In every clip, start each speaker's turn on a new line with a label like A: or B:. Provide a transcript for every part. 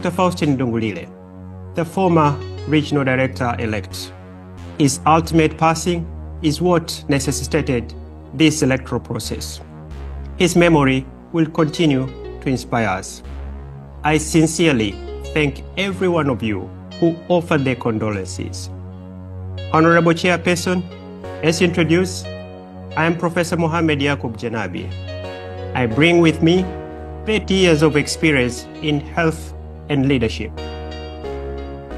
A: Dr. Faustin Ndungulile, the former regional director-elect. His ultimate passing is what necessitated this electoral process. His memory will continue to inspire us. I sincerely thank every one of you who offered their condolences. Honorable Chairperson, as introduced, I am Professor Mohamed Janabi. I bring with me 30 years of experience in health and leadership.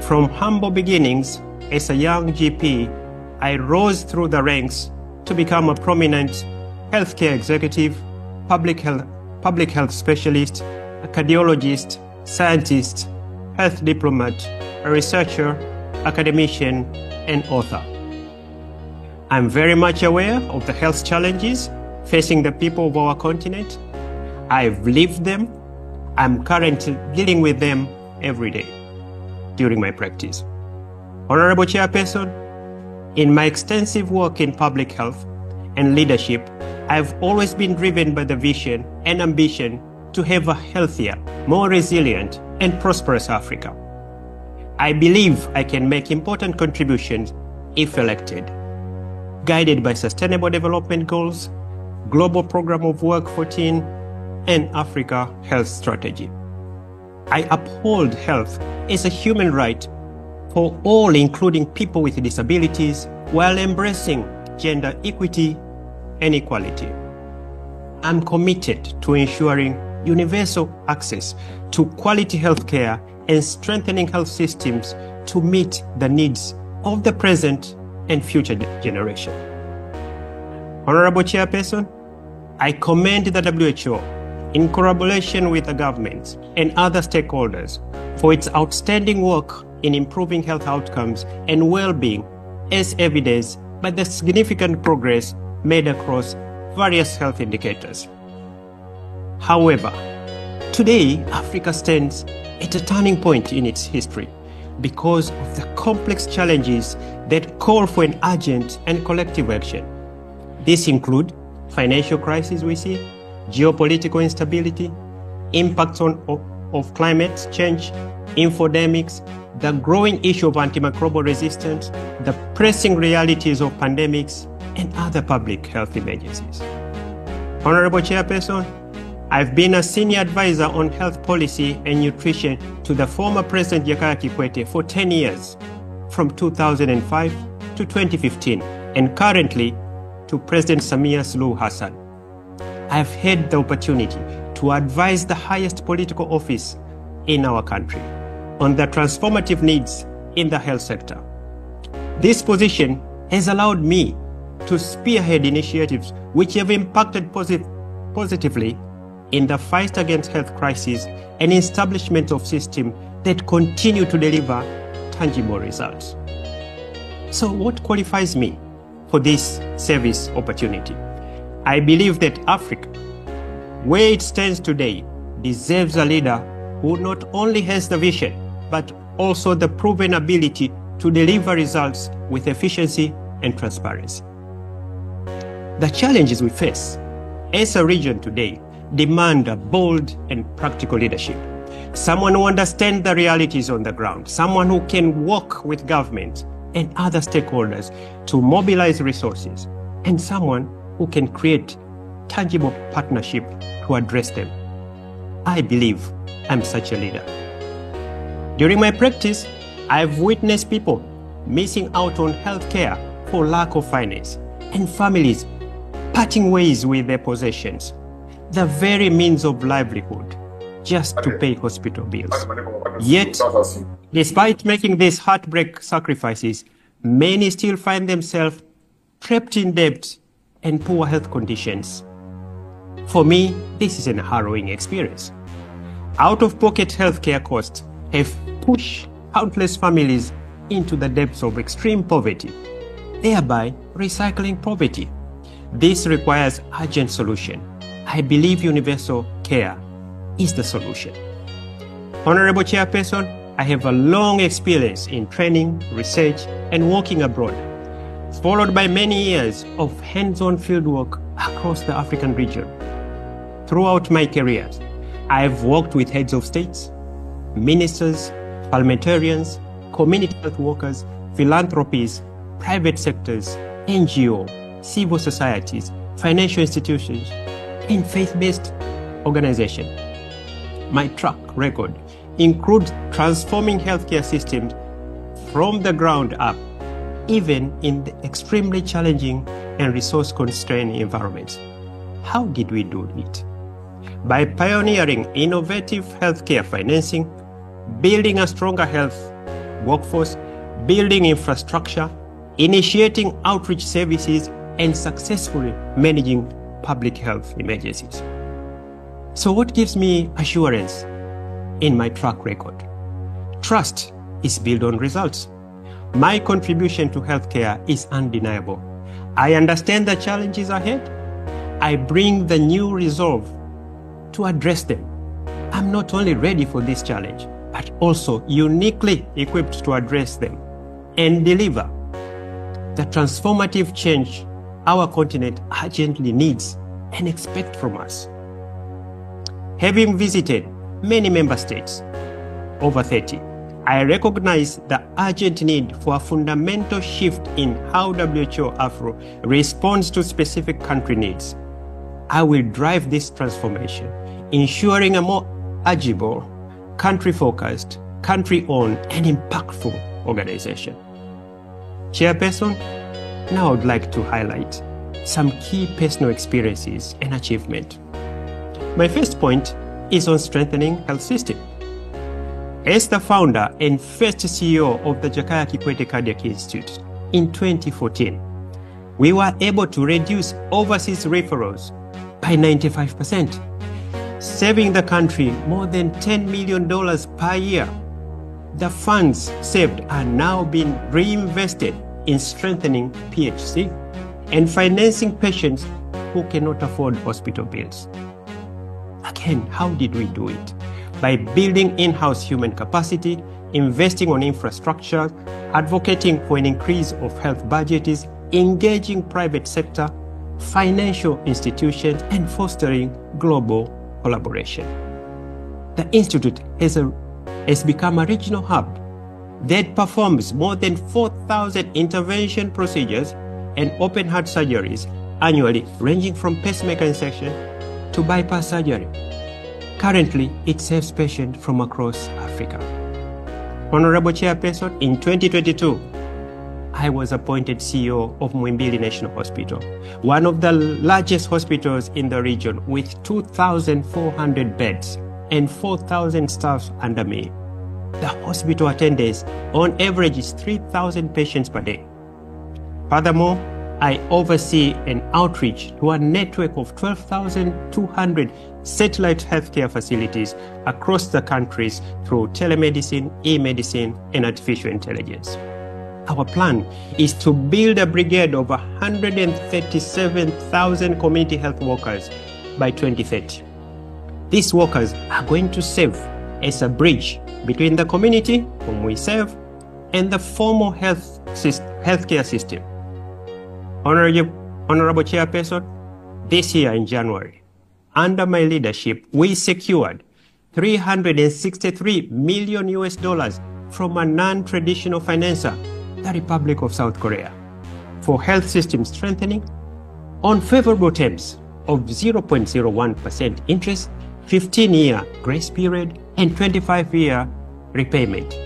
A: From humble beginnings as a young GP, I rose through the ranks to become a prominent healthcare executive, public health specialist, a cardiologist, scientist, health diplomat, a researcher, academician, and author. I'm very much aware of the health challenges facing the people of our continent. I've lived them. I'm currently dealing with them every day during my practice. Honorable Chairperson, in my extensive work in public health and leadership, I've always been driven by the vision and ambition to have a healthier, more resilient, and prosperous Africa. I believe I can make important contributions if elected, guided by Sustainable Development Goals, Global Program of Work 14, and Africa Health Strategy. I uphold health as a human right for all, including people with disabilities, while embracing gender equity and equality. I'm committed to ensuring universal access to quality health care and strengthening health systems to meet the needs of the present and future generation. Honorable Chairperson, I commend the WHO in collaboration with the government and other stakeholders for its outstanding work in improving health outcomes and well-being, as evidenced by the significant progress made across various health indicators. However, today Africa stands at a turning point in its history because of the complex challenges that call for an urgent and collective action. These include financial crisis we see, geopolitical instability, impacts of climate change, infodemics, the growing issue of antimicrobial resistance, the pressing realities of pandemics, and other public health emergencies. Honorable Chairperson, I've been a senior advisor on health policy and nutrition to the former President Jakaya Kikwete for 10 years, from 2005 to 2015, and currently to President Samia Suluhu Hassan. I've had the opportunity to advise the highest political office in our country on the transformative needs in the health sector. This position has allowed me to spearhead initiatives which have impacted positively in the fight against health crises and establishment of systems that continue to deliver tangible results. So what qualifies me for this service opportunity? I believe that Africa, where it stands today, deserves a leader who not only has the vision, but also the proven ability to deliver results with efficiency and transparency. The challenges we face as a region today demand a bold and practical leadership. Someone who understands the realities on the ground, someone who can work with government and other stakeholders to mobilize resources, and someone who can create tangible partnership to address them. I believe I'm such a leader. During my practice, I've witnessed people missing out on health care for lack of finance, and families parting ways with their possessions, the very means of livelihood, just to pay hospital bills. Yet, despite making these heartbreak sacrifices, many still find themselves trapped in debt and poor health conditions. For me, this is a harrowing experience. Out-of-pocket healthcare costs have pushed countless families into the depths of extreme poverty, thereby recycling poverty. This requires urgent solution. I believe universal care is the solution. Honorable Chairperson, I have a long experience in training, research, and working abroad, followed by many years of hands-on fieldwork across the African region. Throughout my career, I have worked with heads of states, ministers, parliamentarians, community health workers, philanthropies, private sectors, NGO, civil societies, financial institutions, and faith-based organizations. My track record includes transforming healthcare systems from the ground up, even in the extremely challenging and resource-constrained environments. How did we do it? By pioneering innovative healthcare financing, building a stronger health workforce, building infrastructure, initiating outreach services, and successfully managing public health emergencies. So what gives me assurance in my track record? Trust is built on results. My contribution to healthcare is undeniable. I understand the challenges ahead. I bring the new resolve to address them. I'm not only ready for this challenge, but also uniquely equipped to address them and deliver the transformative change our continent urgently needs and expects from us. Having visited many member states, over 30, I recognize the urgent need for a fundamental shift in how WHO Afro responds to specific country needs. I will drive this transformation, ensuring a more agile, country-focused, country-owned, and impactful organization. Chairperson, now I would like to highlight some key personal experiences and achievements. My first point is on strengthening health system. As the founder and first CEO of the Jakaya Kikwete Cardiac Institute in 2014, we were able to reduce overseas referrals by 95%, saving the country more than $10 million per year. The funds saved are now being reinvested in strengthening PHC and financing patients who cannot afford hospital bills. Again, how did we do it? By building in-house human capacity, investing on infrastructure, advocating for an increase of health budgets, engaging private sector, financial institutions, and fostering global collaboration. The Institute has become a regional hub that performs more than 4,000 intervention procedures and open heart surgeries annually, ranging from pacemaker insertion to bypass surgery. Currently, it serves patients from across Africa. Honorable Chairperson, in 2022, I was appointed CEO of Muhimbili National Hospital, one of the largest hospitals in the region with 2,400 beds and 4,000 staff under me. The hospital attendance on average is 3,000 patients per day. Furthermore, I oversee an outreach to a network of 12,200 satellite healthcare facilities across the countries through telemedicine, e-medicine, and artificial intelligence. Our plan is to build a brigade of 137,000 community health workers by 2030. These workers are going to serve as a bridge between the community whom we serve and the formal healthcare system. Honorable Chairperson, this year in January, under my leadership, we secured $363 million from a non-traditional financer, the Republic of South Korea, for health system strengthening on favorable terms of 0.01% interest, 15-year grace period, and 25-year repayment.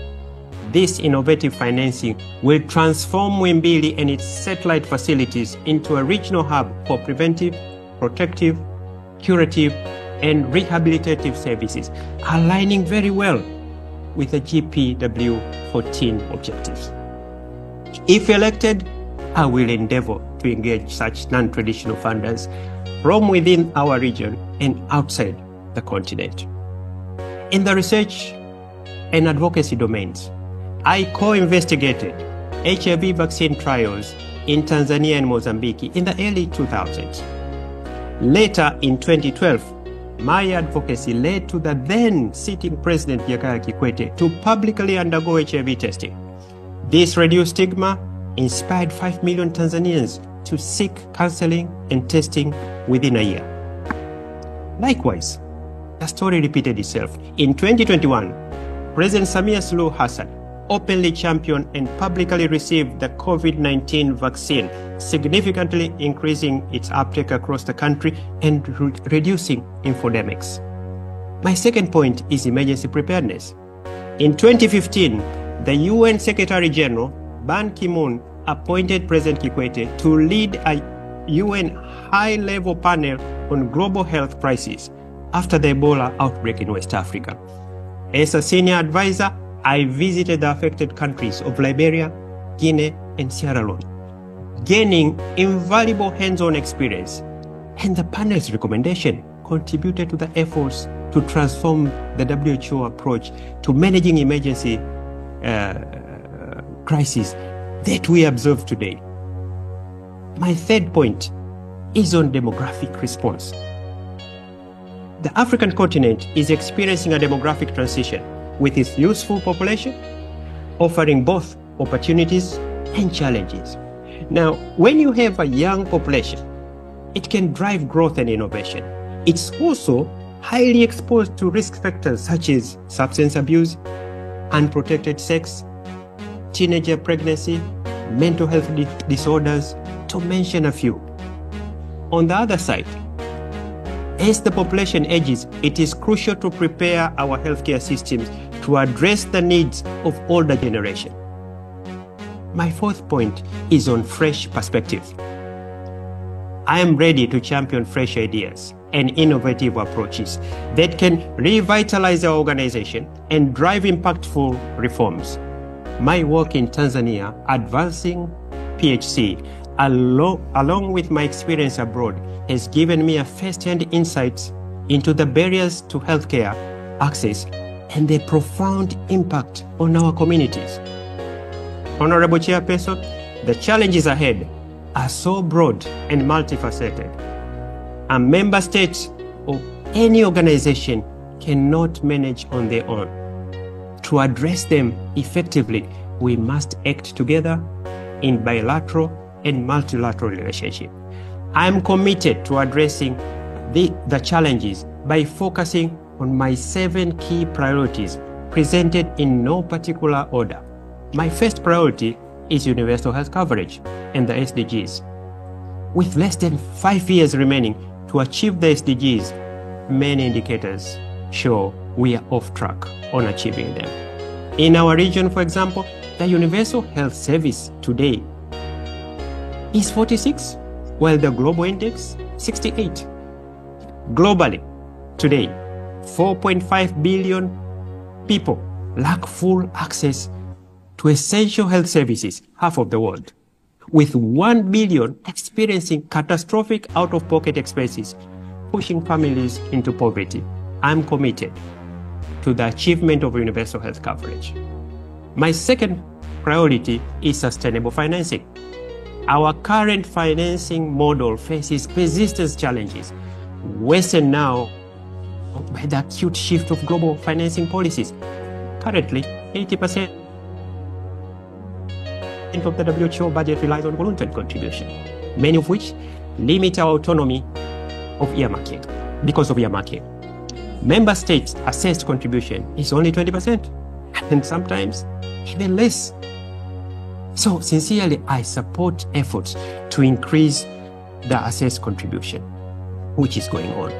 A: This innovative financing will transform Muhimbili and its satellite facilities into a regional hub for preventive, protective, curative, and rehabilitative services, aligning very well with the GPW14 objectives. If elected, I will endeavor to engage such non-traditional funders from within our region and outside the continent. In the research and advocacy domains, I co-investigated HIV vaccine trials in Tanzania and Mozambique in the early 2000s. Later in 2012, my advocacy led to the then sitting President Jakaya Kikwete to publicly undergo HIV testing. This reduced stigma inspired 5 million Tanzanians to seek counseling and testing within a year. Likewise, the story repeated itself. In 2021, President Samia Suluhu Hassan openly championed and publicly received the COVID-19 vaccine, significantly increasing its uptake across the country and reducing infodemics. My second point is emergency preparedness. In 2015, the UN Secretary General Ban Ki-moon appointed President Kikwete to lead a UN high-level panel on global health crisis after the Ebola outbreak in West Africa. As a senior advisor, I visited the affected countries of Liberia, Guinea, and Sierra Leone, gaining invaluable hands-on experience, and the panel's recommendation contributed to the efforts to transform the WHO approach to managing emergency crises that we observe today. My third point is on demographic response. The African continent is experiencing a demographic transition with its youthful population, offering both opportunities and challenges. Now, when you have a young population, it can drive growth and innovation. It's also highly exposed to risk factors such as substance abuse, unprotected sex, teenager pregnancy, mental health disorders, to mention a few. On the other side, as the population ages, it is crucial to prepare our healthcare systems to address the needs of older generation. My fourth point is on fresh perspective. I am ready to champion fresh ideas and innovative approaches that can revitalize our organization and drive impactful reforms. My work in Tanzania, advancing PHC, along with my experience abroad, has given me a first-hand insight into the barriers to healthcare access and their profound impact on our communities. Honorable Chairperson, the challenges ahead are so broad and multifaceted. A member state or any organization cannot manage on their own. To address them effectively, we must act together in bilateral and multilateral relationship. I am committed to addressing the challenges by focusing on my 7 key priorities presented in no particular order. My first priority is universal health coverage and the SDGs. With less than 5 years remaining to achieve the SDGs, many indicators show we are off track on achieving them. In our region, for example, the universal health service today is 46, while the global index 68. Globally, today, 4.5 billion people lack full access to essential health services, half of the world, with 1 billion experiencing catastrophic out-of-pocket expenses, pushing families into poverty. I'm committed to the achievement of universal health coverage. My second priority is sustainable financing. Our current financing model faces persistent challenges, worsened now by the acute shift of global financing policies. Currently, 80% of the WHO budget relies on voluntary contribution, many of which limit our autonomy of earmarking. Because of earmarking, member states' assessed contribution is only 20%, and sometimes even less. So sincerely, I support efforts to increase the assessed contribution, which is going on.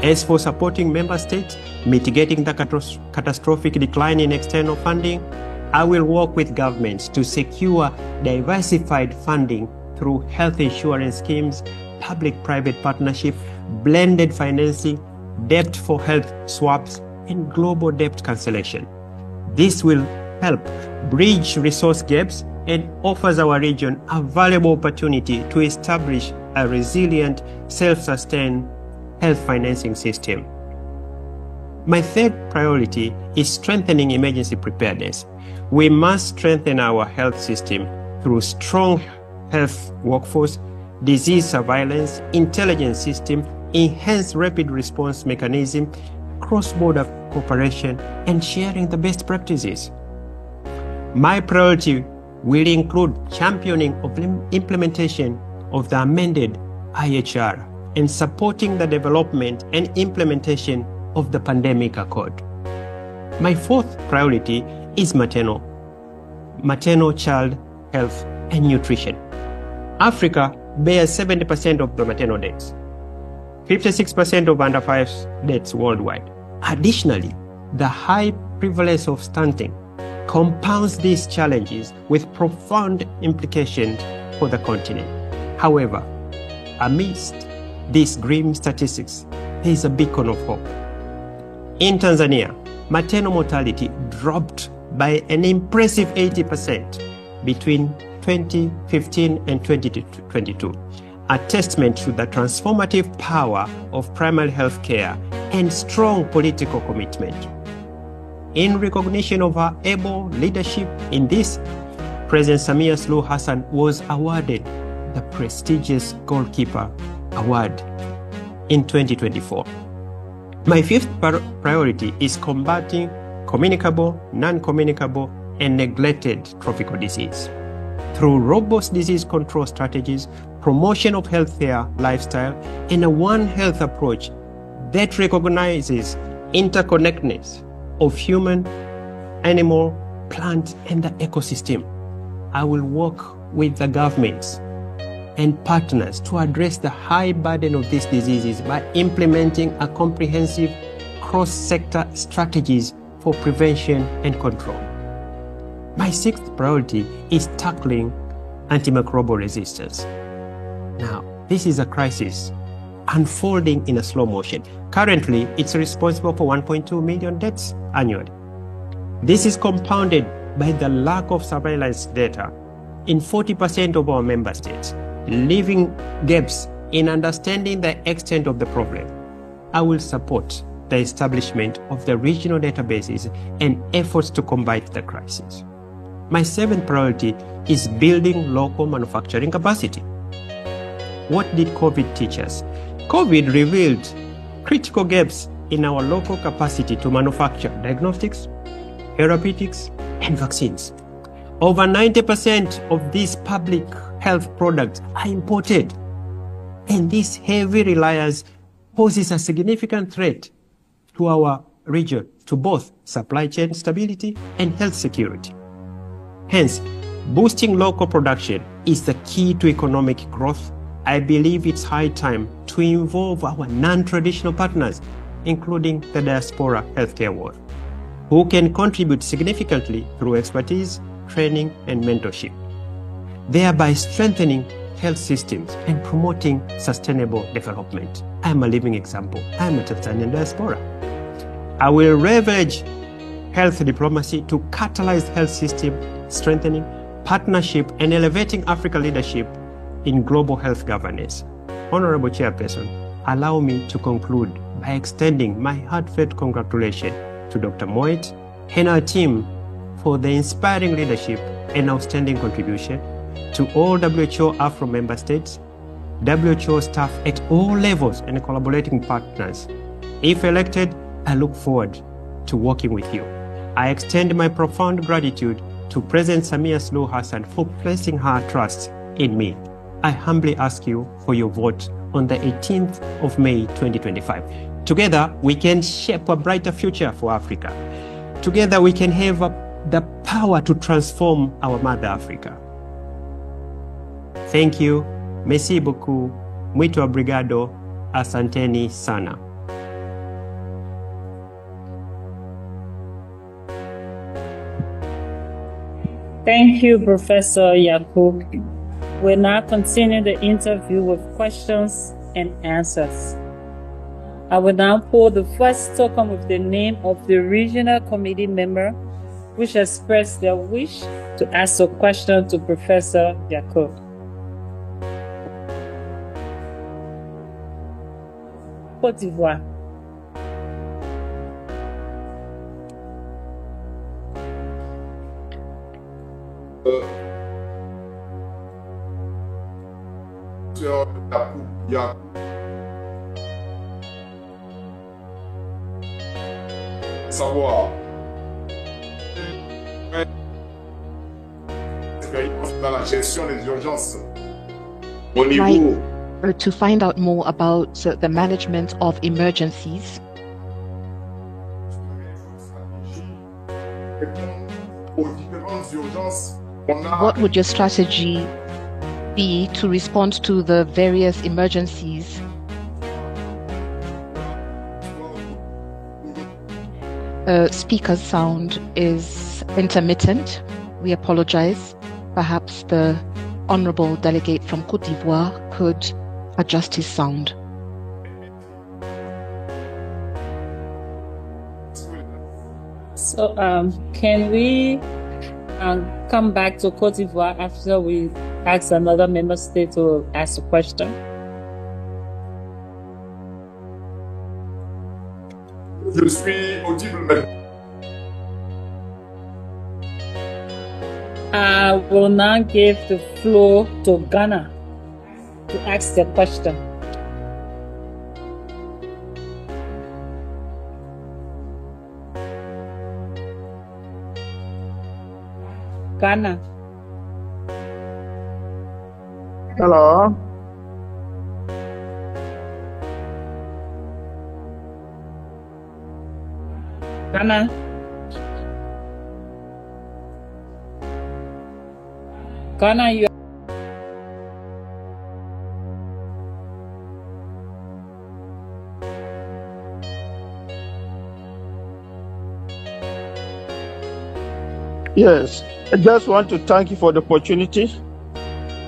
A: As for supporting member states mitigating the catastrophic decline in external funding, I will work with governments to secure diversified funding through health insurance schemes, public-private partnership, blended financing, debt for health swaps, and global debt cancellation. This will help bridge resource gaps and offers our region a valuable opportunity to establish a resilient, self-sustained health financing system. My third priority is strengthening emergency preparedness. We must strengthen our health system through strong health workforce, disease surveillance, intelligence system, enhanced rapid response mechanism, cross-border cooperation, and sharing the best practices. My priority will include championing of implementation of the amended IHR and supporting the development and implementation of the Pandemic Accord. My fourth priority is maternal child health and nutrition. Africa bears 70% of the maternal deaths, 56% of under 5 deaths worldwide. Additionally, the high prevalence of stunting compounds these challenges with profound implications for the continent. However, amidst these grim statistics, there is a beacon of hope. In Tanzania, maternal mortality dropped by an impressive 80% between 2015 and 2022, a testament to the transformative power of primary health care and strong political commitment. In recognition of her able leadership in this, President Samia Suluhu Hassan was awarded the prestigious Goalkeeper Award in 2024. My fifth priority is combating communicable, non-communicable, and neglected tropical disease. Through robust disease control strategies, promotion of healthier lifestyle, and a One Health approach that recognizes interconnectedness of human, animal, plant, and the ecosystem, I will work with the governments and partners to address the high burden of these diseases by implementing a comprehensive cross-sector strategies for prevention and control. My sixth priority is tackling antimicrobial resistance. Now, this is a crisis unfolding in a slow motion. Currently, it's responsible for 1.2 million deaths annually. This is compounded by the lack of surveillance data in 40% of our member states, leaving gaps in understanding the extent of the problem. I will support the establishment of the regional databases and efforts to combat the crisis. My seventh priority is building local manufacturing capacity. What did COVID teach us? COVID revealed critical gaps in our local capacity to manufacture diagnostics, therapeutics, and vaccines. Over 90% of these public health products are imported, and this heavy reliance poses a significant threat to our region, to both supply chain stability and health security. Hence, boosting local production is the key to economic growth. I believe it's high time to involve our non-traditional partners, including the diaspora healthcare world, who can contribute significantly through expertise, training, and mentorship, thereby strengthening health systems and promoting sustainable development. I am a living example. I am a Tanzanian diaspora. I will leverage health diplomacy to catalyze health system strengthening, partnership, and elevating African leadership in global health governance. Honorable Chairperson, allow me to conclude by extending my heartfelt congratulations to Dr. Mohamed and our team for the inspiring leadership and outstanding contribution, to all WHO Afro member states, WHO staff at all levels, and collaborating partners. If elected, I look forward to working with you. I extend my profound gratitude to President Samia Suluhu Hassan for placing her trust in me. I humbly ask you for your vote on the 18th of May 2025. Together, we can shape a brighter future for Africa. Together, we can have the power to transform our mother Africa. Thank you. Merci beaucoup. Muito obrigado. Asanteni sana.
B: Thank you, Professor Yakub. We'll now continue the interview with questions and answers. I will now pull the first token with the name of the regional committee member which expressed their wish to ask a question to Professor Yakub. Côte d'Ivoire.
C: Savoir dans la gestion des urgences au niveau
D: to find out more about the management of emergencies.
C: aux différentes urgences qu'on a.
D: What would your strategy be to respond to the various emergencies? Speaker's sound is intermittent. We apologize. Perhaps the Honorable Delegate from Côte d'Ivoire could adjust his sound.
B: So, can we come back to Côte d'Ivoire after we ask another member state to ask a question?
C: Je suis audible maintenant.
B: I will now give the floor to Ghana to ask the question. Ghana.
E: Hello.
B: Ghana. Ghana, you.
E: Yes, I just want to thank you for the opportunity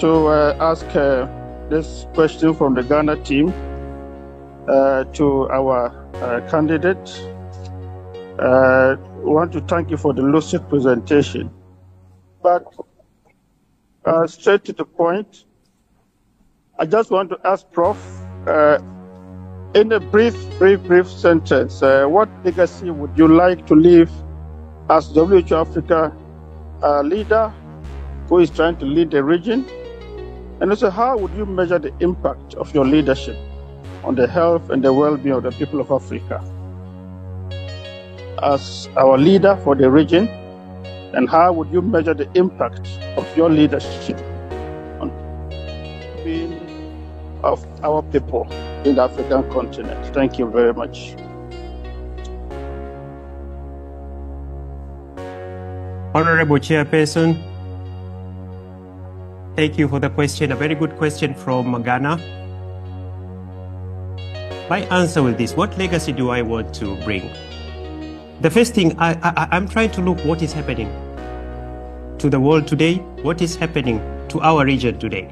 E: to ask this question from the Ghana team to our candidate. I want to thank you for the lucid presentation. But straight to the point, I just want to ask Prof, in a brief sentence, what legacy would you like to leave as WHO Africa leader who is trying to lead the region? And also, how would you measure the impact of your leadership on the health and the well-being of the people of Africa? As our leader for the region, and how would you measure the impact of your leadership on the well-being of our people in the African continent? Thank you very much.
A: Honorable Chairperson, thank you for the question. A very good question from Ghana. My answer with this: what legacy do I want to bring? The first thing, I'm trying to look what is happening to the world today, what is happening to our region today.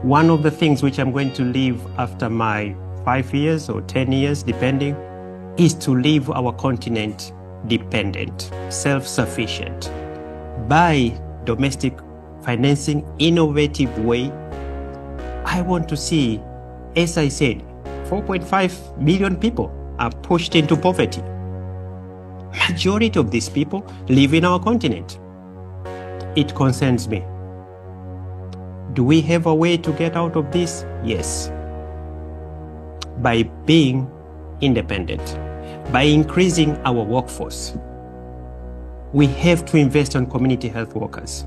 A: One of the things which I'm going to leave after my 5 years or 10 years, depending, is to leave our continent dependent, self-sufficient, by domestic financing, innovative way. I want to see, as I said, 4.5 billion people are pushed into poverty. Majority of these people live in our continent. It concerns me. Do we have a way to get out of this? Yes. By being independent, by increasing our workforce. We have to invest on community health workers.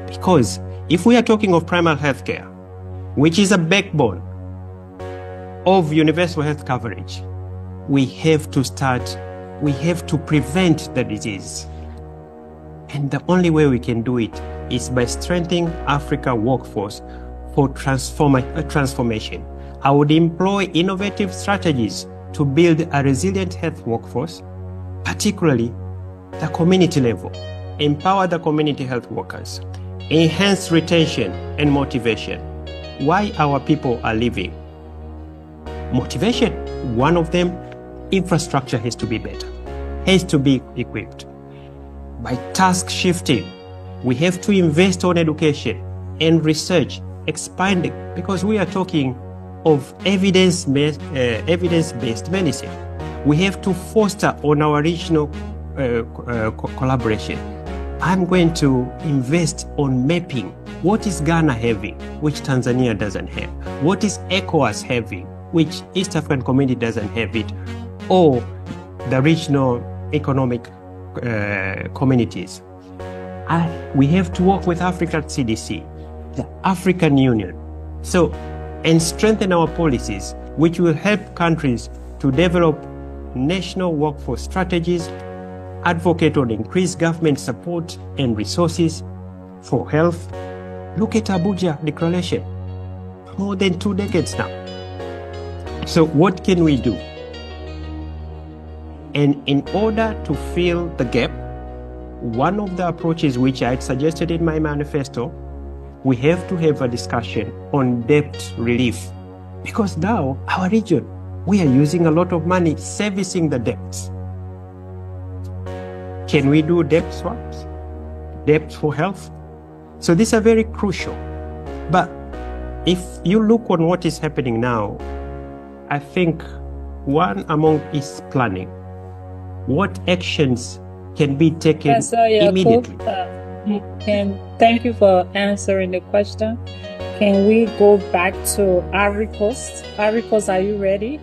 A: Because if we are talking of primary health care, which is a backbone of universal health coverage, we have to prevent the disease. And the only way we can do it is by strengthening Africa's workforce for transformation. I would employ innovative strategies to build a resilient health workforce, particularly the community level. Empower the community health workers. Enhance retention and motivation. Why our people are leaving? Motivation, one of them. Infrastructure has to be better, has to be equipped. By task shifting, we have to invest on education and research, expanding, because we are talking of evidence-based medicine. We have to foster on our regional collaboration. I'm going to invest on mapping. What is Ghana having, which Tanzania doesn't have? What is ECOWAS having, which East African Community doesn't have it? Or the regional economic communities. We have to work with African CDC, the African Union, and strengthen our policies, which will help countries to develop national workforce strategies, advocate on increased government support and resources for health. Look at Abuja Declaration, more than 2 decades now. So what can we do? And in order to fill the gap, one of the approaches which I had suggested in my manifesto, we have to have a discussion on debt relief. Because now, our region, we are using a lot of money servicing the debts. Can we do debt swaps? Debt for health? So these are very crucial. But if you look on what is happening now, I think one among is planning. What actions can be taken immediately?
B: Thank you for answering the question. Can we go back to Ivory Coast? Ivory Coast, are you ready?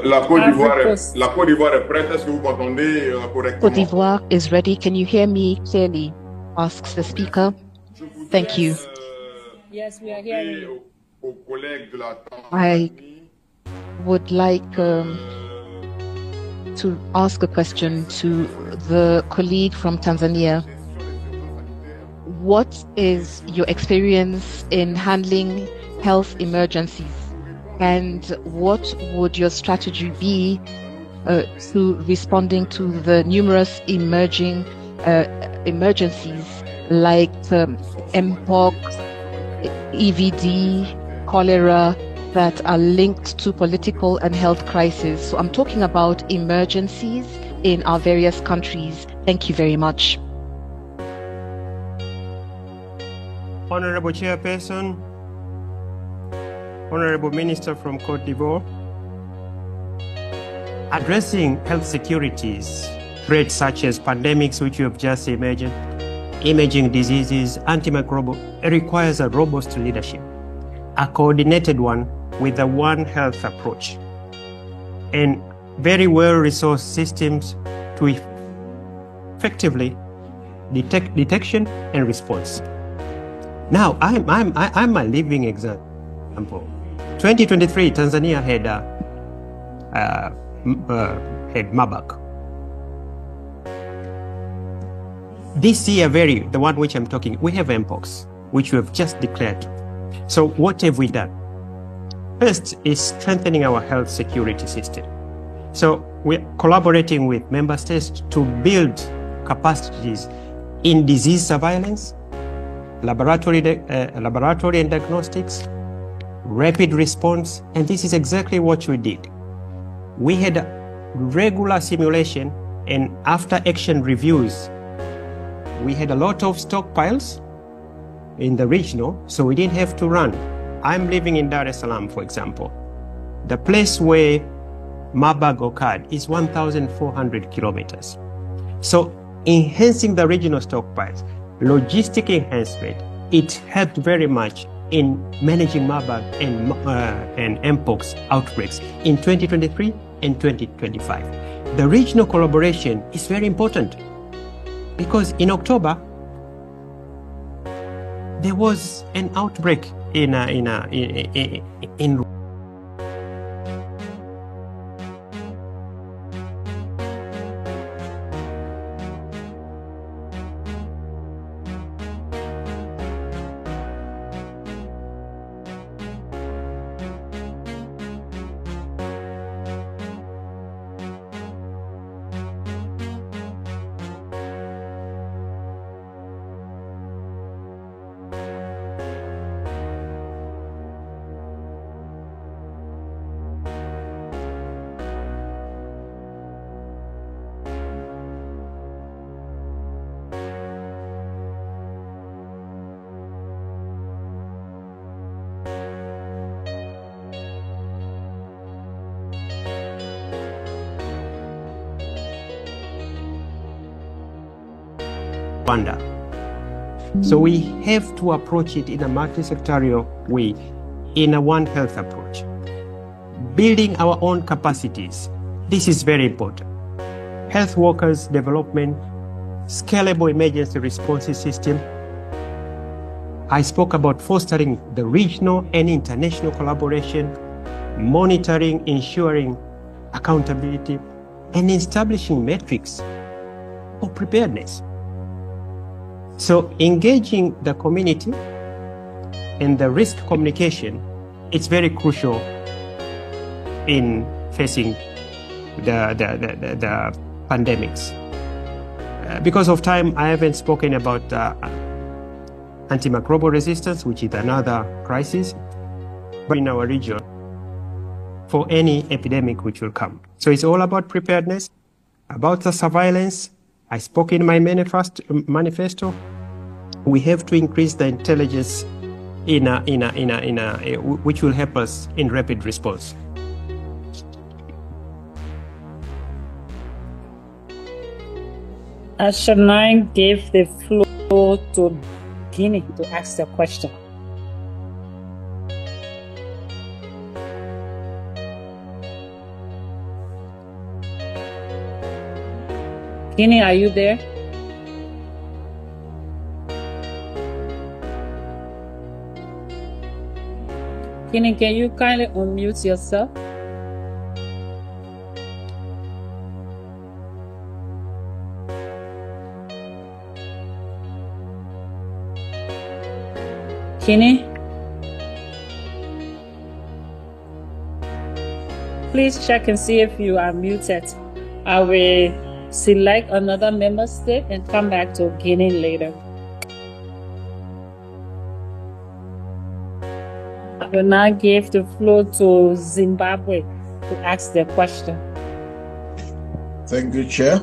C: La Côte d'Ivoire est prête. Est-ce que vous m'entendez correctement?
D: Côte d'Ivoire is ready. Can you hear me clearly? Asks the speaker. Thank you.
B: Yes, we are hearing you.
D: I would like to ask a question to the colleague from Tanzania. What is your experience in handling health emergencies? And what would your strategy be to responding to the numerous emerging emergencies like Mpox, EVD, cholera, that are linked to political and health crises? So I'm talking about emergencies in our various countries. Thank you very much.
A: Honorable Chairperson, Honorable Minister from Côte d'Ivoire, addressing health securities, threats such as pandemics, which you have just imagined, emerging diseases, antimicrobial, it requires a robust leadership, a coordinated one with a One Health approach, and very well-resourced systems to effectively detection and response. Now, I'm a living example. 2023, Tanzania had Marburg. This year, the one which I'm talking, we have Mpox, which we have just declared. So what have we done? First is strengthening our health security system. So we're collaborating with member states to build capacities in disease surveillance, laboratory and diagnostics, rapid response, and this is exactly what we did. We had regular simulation, and after action reviews, we had a lot of stockpiles in the regional, so we didn't have to run. I'm living in Dar es Salaam, for example. The place where Marburg occurred is 1,400 kilometers. So enhancing the regional stockpiles, logistic enhancement, it helped very much in managing Marburg and Mpox outbreaks in 2023 and 2025. The regional collaboration is very important because in October, there was an outbreak in Rwanda. So we have to approach it in a multi-sectorial way, in a One Health approach. Building our own capacities, this is very important. Health workers development, scalable emergency response system. I spoke about fostering the regional and international collaboration, monitoring, ensuring accountability, and establishing metrics for preparedness. So engaging the community and the risk communication, it's very crucial in facing the pandemics. Because of time, I haven't spoken about antimicrobial resistance, which is another crisis in our region for any epidemic which will come. So it's all about preparedness, about the surveillance. I spoke in my manifesto. We have to increase the intelligence which will help us in rapid response.
B: Shanine gave the floor to Guinea to ask the question. Guinea, are you there? Guinea, can you kindly unmute yourself? Kini, please check and see if you are muted. I will select another member state and come back to Guinea later. I will now give the floor to Zimbabwe to ask the question.
C: Thank you, Chair.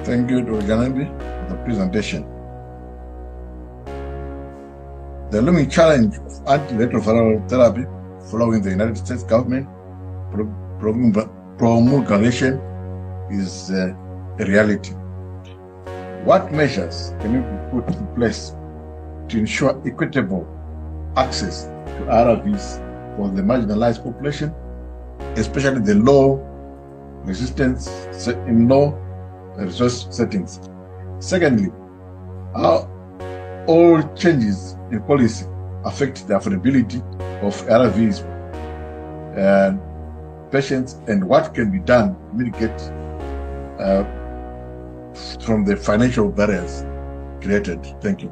C: Thank you to Janabi for the presentation. The looming challenge of antiretroviral therapy following the United States government promulgation is a reality. What measures can be put in place to ensure equitable access to ARVs for the marginalized population, especially the low resistance in low resource settings? Secondly, how all changes in policy affect the affordability of ARVs and patients, and what can be done to mitigate from the financial barriers created? Thank you.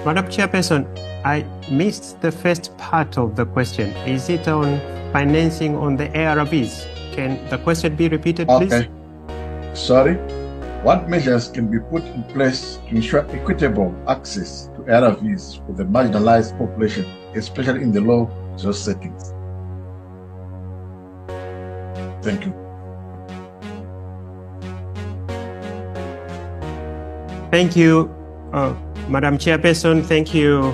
A: Madam Chairperson, I missed the first part of the question. Is it on financing on the ARVs? Can the question be repeated, please?
C: Okay. Sorry. What measures can be put in place to ensure equitable access to ARVs for the marginalized population, especially in the low resource settings? Thank you.
A: Thank you, Madam Chairperson. Thank you,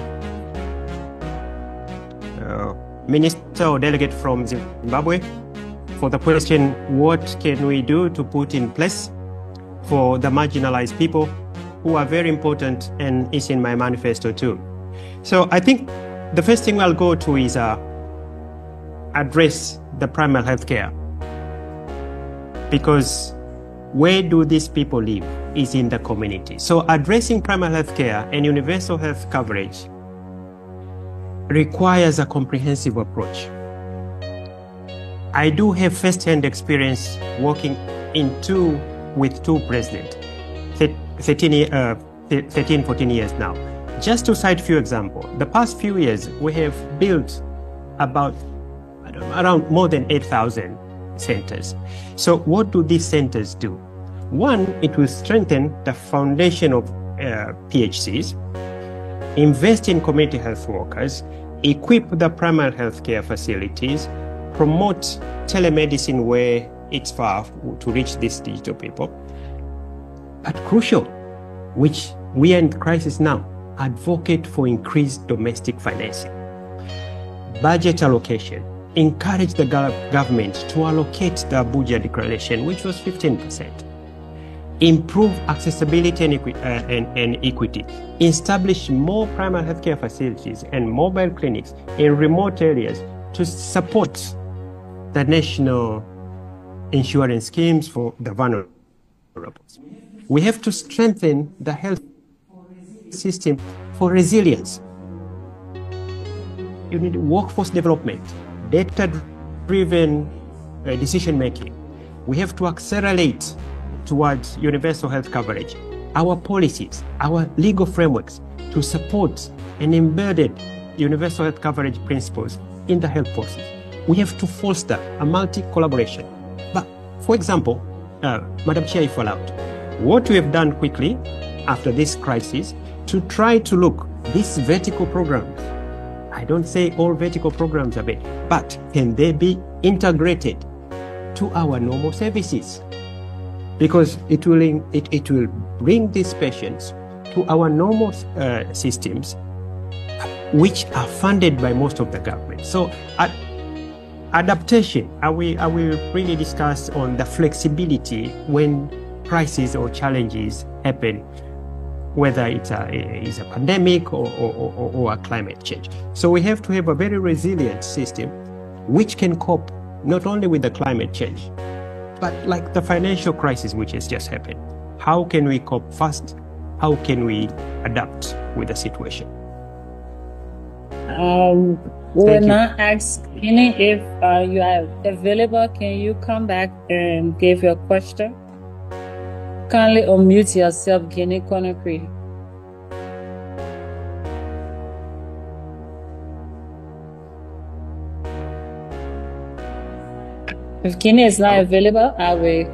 A: Minister or Delegate from Zimbabwe, for the question, what can we do to put in place for the marginalized people who are very important, and is in my manifesto too. So I think the first thing I'll go to is address the primary health care, because where do these people live is in the community. So addressing primary health care and universal health coverage requires a comprehensive approach. I do have first-hand experience working with two presidents, 13, 14 years now. Just to cite a few examples, the past few years, we have built about around more than 8,000 centers. So what do these centers do? One, it will strengthen the foundation of PHCs, invest in community health workers, equip the primary health care facilities, promote telemedicine where it's far to reach these digital people. But crucial, which we are in crisis now, advocate for increased domestic financing. Budget allocation, encourage the government to allocate the Abuja Declaration, which was 15%. Improve accessibility and equity. Establish more primary healthcare facilities and mobile clinics in remote areas to support the national insurance schemes for the vulnerable. We have to strengthen the health system for resilience. You need workforce development, data-driven decision-making. We have to accelerate towards universal health coverage. Our policies, our legal frameworks to support an embedded universal health coverage principles in the health process. We have to foster a multi-collaboration. But for example, Madam Chair, if allowed, what we have done quickly after this crisis to try to look these vertical programs. I don't say all vertical programs are bad, but can they be integrated to our normal services? Because it will bring these patients to our normal systems, which are funded by most of the government. So adaptation, I will really discuss on the flexibility when crises or challenges happen, whether it's a pandemic or a climate change. So we have to have a very resilient system which can cope not only with the climate change, but like the financial crisis which has just happened. How can we cope fast? How can we adapt with the situation?
B: We will now ask Guinea if you are available. Can you come back and give your question? Kindly unmute yourself, Guinea Conakry. If Guinea is not available, I will.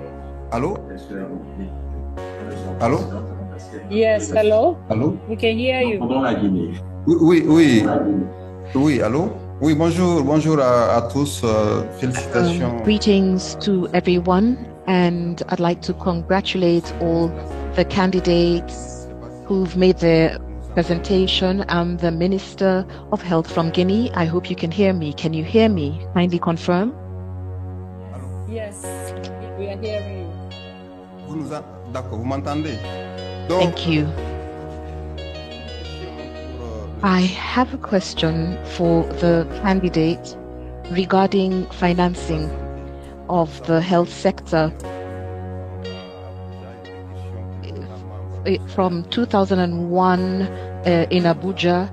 F: Hello? Hello?
B: Yes, hello?
F: Hello?
B: We can hear you.
F: Oui, allô? Oui, bonjour à tous. Félicitations.
D: Greetings to everyone, and I'd like to congratulate all the candidates who've made their presentation. I'm the Minister of Health from Guinea. I hope you can hear me. Can you hear me? Kindly confirm.
B: Yes, we are hearing you.
F: D'accord, vous m'entendez?
D: Thank you. I have a question for the candidate regarding financing of the health sector. From 2001 in Abuja,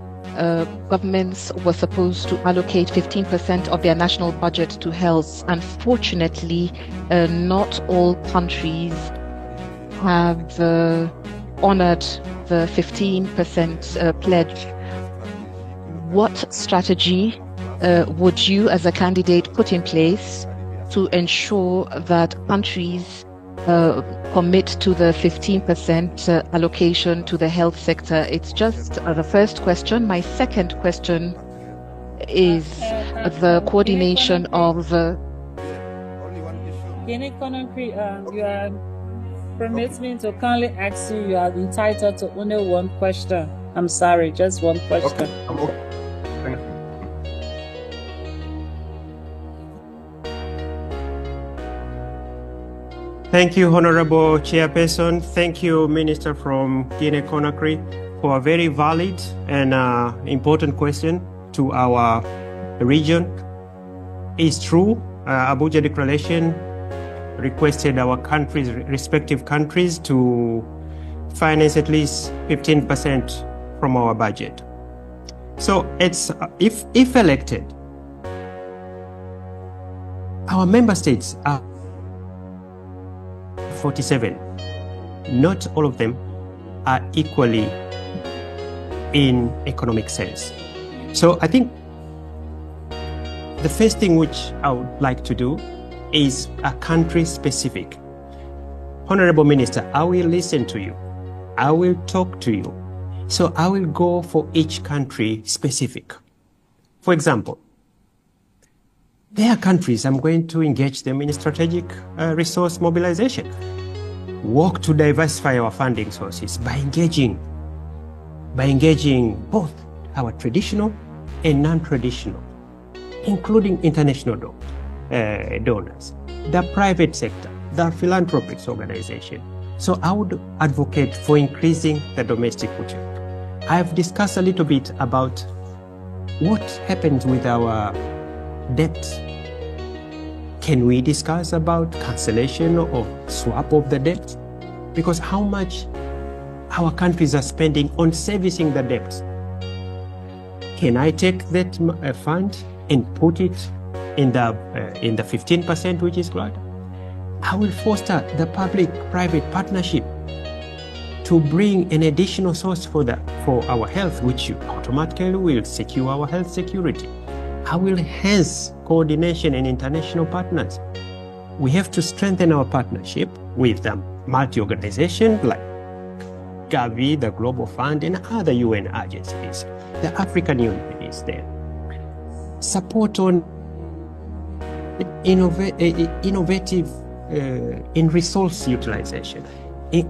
D: governments were supposed to allocate 15% of their national budget to health. Unfortunately, not all countries have honored the 15% pledge. What strategy would you as a candidate put in place to ensure that countries commit to the 15% allocation to the health sector? It's just the first question. My second question is the coordination of
B: Guinea Conakry, you are permit me to kindly ask you, you are entitled to only one question. I'm sorry, just one question.
F: Okay.
A: Thank you, Honorable Chairperson. Thank you, Minister from Guinea-Conakry, for a very valid and important question to our region. It's true, Abuja Declaration requested our countries, respective countries, to finance at least 15% from our budget. So it's if elected, our member states are 47. Not all of them are equally in economic sense. So I think the first thing which I would like to do is a country specific. Honorable Minister, I will listen to you. I will talk to you. So I will go for each country specific. For example, there are countries I'm going to engage them in strategic resource mobilization. Work to diversify our funding sources by engaging both our traditional and non-traditional, including international donors, the private sector, the philanthropic organization. So I would advocate for increasing the domestic budget. I've discussed a little bit about what happens with our debt. Can we discuss about cancellation or swap of the debt? Because how much our countries are spending on servicing the debts. Can I take that fund and put it in the 15% which is granted? I will foster the public-private partnership to bring an additional source for our health, which automatically will secure our health security. I will enhance coordination and international partners. We have to strengthen our partnership with multi-organizations like Gavi, the Global Fund, and other UN agencies. The African Union is there. Support on innovative in resource utilization.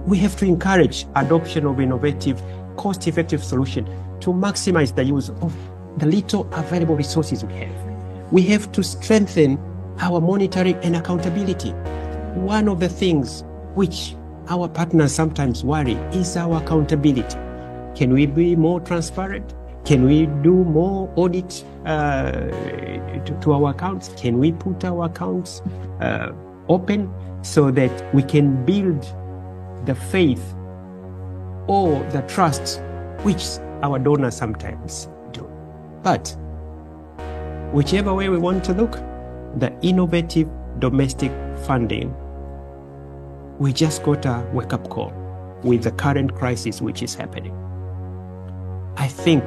A: We have to encourage adoption of innovative, cost-effective solutions to maximize the use of the little available resources we have. We have to strengthen our monitoring and accountability. One of the things which our partners sometimes worry is our accountability. Can we be more transparent? Can we do more audit to our accounts? Can we put our accounts open so that we can build the faith or the trust which our donors sometimes do? But whichever way we want to look, the innovative domestic funding, we just got a wake-up call with the current crisis which is happening. I think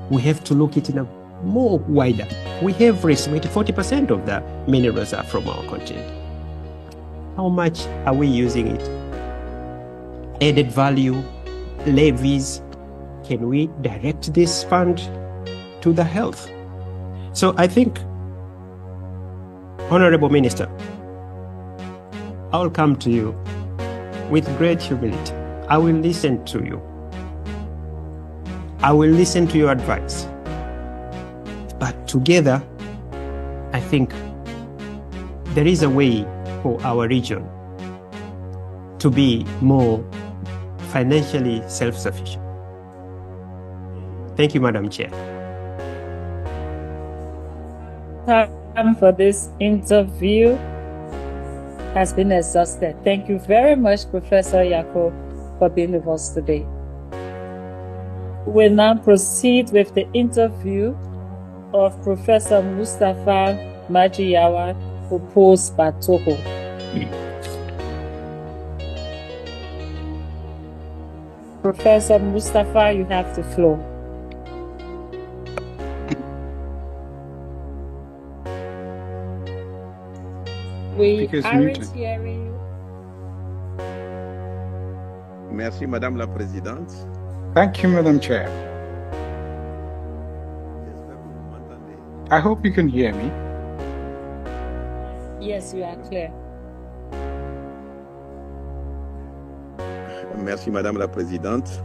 A: we have to look at it in a more wider. We have estimated 40% of the minerals are from our continent. How much are we using it? Added value, levies, can we direct this fund to the health? So I think, Honorable Minister, I will come to you with great humility. I will listen to you. I will listen to your advice. But together, I think there is a way for our region to be more financially self-sufficient. Thank you, Madam Chair.
B: Time for this interview has been exhausted. Thank you very much, Professor Yaku, for being with us today. We'll now proceed with the interview of Professor Mustapha Majiyawa, proposed by Togo. Professor Mustapha, you have the floor. We aren't hearing you.
G: Merci, Madame la Présidente.
H: Thank you, Madam Chair. I hope you can hear me.
B: Yes, you are clear.
G: Merci, Madame la Présidente.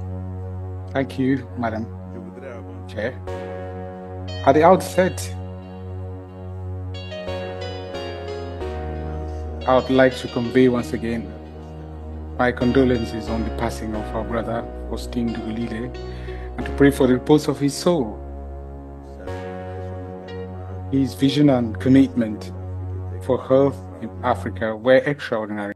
H: Thank you, Madam Chair. At the outset, I would like to convey once again my condolences on the passing of our brother, Faustin Ndungulile, and to pray for the repose of his soul. His vision and commitment for health in Africa were extraordinary.